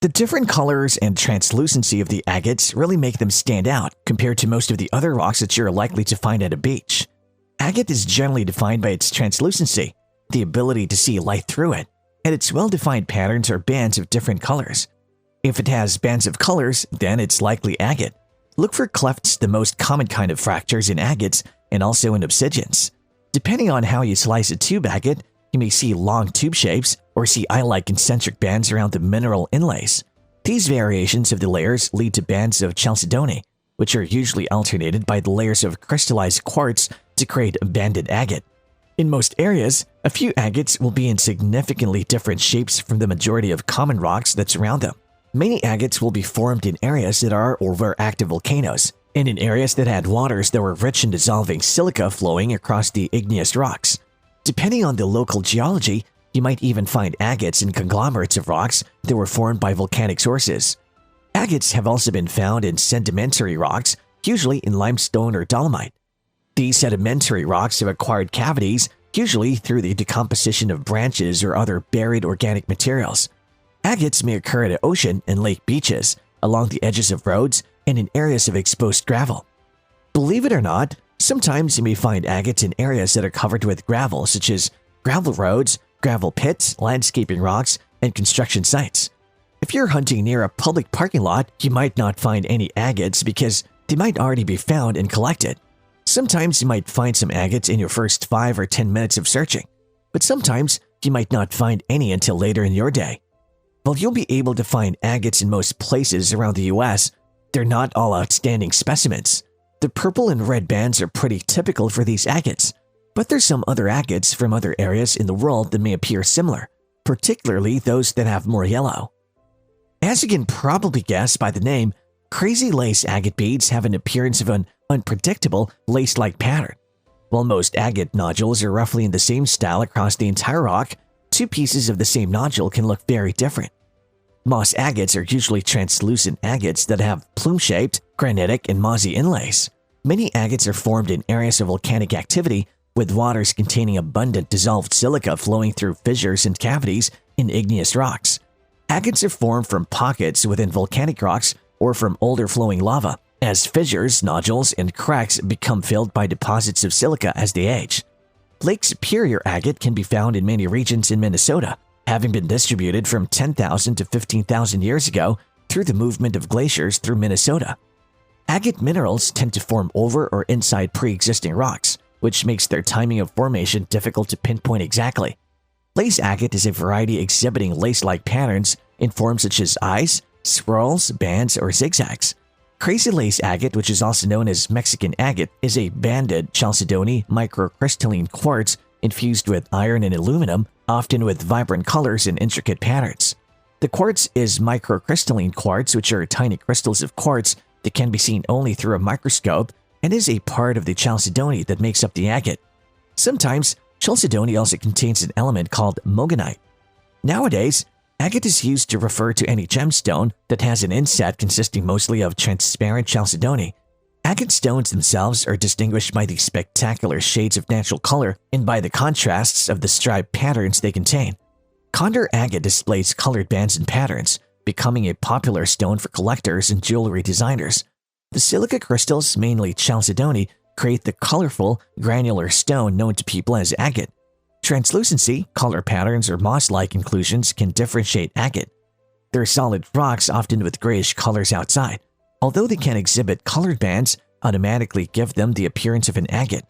The different colors and translucency of the agates really make them stand out compared to most of the other rocks that you're likely to find at a beach. Agate is generally defined by its translucency, the ability to see light through it, and its well-defined patterns or bands of different colors. If it has bands of colors, then it's likely agate. Look for clefts, the most common kind of fractures in agates and also in obsidians. Depending on how you slice a tube agate, you may see long tube shapes or see eye-like concentric bands around the mineral inlays. These variations of the layers lead to bands of chalcedony, which are usually alternated by the layers of crystallized quartz to create a banded agate. In most areas, a few agates will be in significantly different shapes from the majority of common rocks that surround them. Many agates will be formed in areas that are over active volcanoes, and in areas that had waters that were rich in dissolving silica flowing across the igneous rocks. Depending on the local geology, you might even find agates in conglomerates of rocks that were formed by volcanic sources. Agates have also been found in sedimentary rocks, usually in limestone or dolomite. These sedimentary rocks have acquired cavities, usually through the decomposition of branches or other buried organic materials. Agates may occur at ocean and lake beaches, along the edges of roads, and in areas of exposed gravel. Believe it or not, sometimes you may find agates in areas that are covered with gravel, such as gravel roads, gravel pits, landscaping rocks, and construction sites. If you're hunting near a public parking lot, you might not find any agates because they might already be found and collected. Sometimes you might find some agates in your first 5 or 10 minutes of searching, but sometimes you might not find any until later in your day. While you'll be able to find agates in most places around the US, they're not all outstanding specimens. The purple and red bands are pretty typical for these agates, but there's some other agates from other areas in the world that may appear similar, particularly those that have more yellow. As you can probably guess by the name, crazy lace agate beads have an appearance of an unpredictable lace-like pattern. While most agate nodules are roughly in the same style across the entire rock, two pieces of the same nodule can look very different. Moss agates are usually translucent agates that have plume-shaped, granitic, and mossy inlays. Many agates are formed in areas of volcanic activity, with waters containing abundant dissolved silica flowing through fissures and cavities in igneous rocks. Agates are formed from pockets within volcanic rocks or from older flowing lava, as fissures, nodules, and cracks become filled by deposits of silica as they age. Lake Superior agate can be found in many regions in Minnesota, having been distributed from 10,000 to 15,000 years ago through the movement of glaciers through Minnesota. Agate minerals tend to form over or inside pre-existing rocks, which makes their timing of formation difficult to pinpoint exactly. Lace agate is a variety exhibiting lace-like patterns in forms such as eyes, swirls, bands, or zigzags. Crazy lace agate, which is also known as Mexican agate, is a banded chalcedony microcrystalline quartz infused with iron and aluminum, often with vibrant colors and intricate patterns. The quartz is microcrystalline quartz, which are tiny crystals of quartz that can be seen only through a microscope and is a part of the chalcedony that makes up the agate. Sometimes, chalcedony also contains an element called mogonite. Nowadays, agate is used to refer to any gemstone that has an inset consisting mostly of transparent chalcedony. Agate stones themselves are distinguished by the spectacular shades of natural color and by the contrasts of the striped patterns they contain. Condor agate displays colored bands and patterns, becoming a popular stone for collectors and jewelry designers. The silica crystals, mainly chalcedony, create the colorful, granular stone known to people as agate. Translucency, color patterns, or moss-like inclusions can differentiate agate. They're solid rocks, often with grayish colors outside. Although they can exhibit colored bands, automatically give them the appearance of an agate.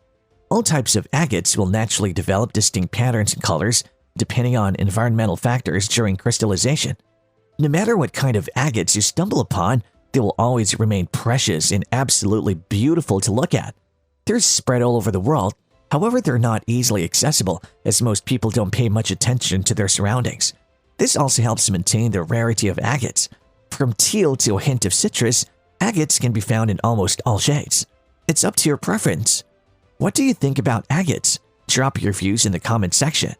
All types of agates will naturally develop distinct patterns and colors depending on environmental factors during crystallization. No matter what kind of agates you stumble upon, they will always remain precious and absolutely beautiful to look at. They're spread all over the world, however they're not easily accessible as most people don't pay much attention to their surroundings. This also helps maintain the rarity of agates. From teal to a hint of citrus, agates can be found in almost all shades. It's up to your preference. What do you think about agates? Drop your views in the comment section.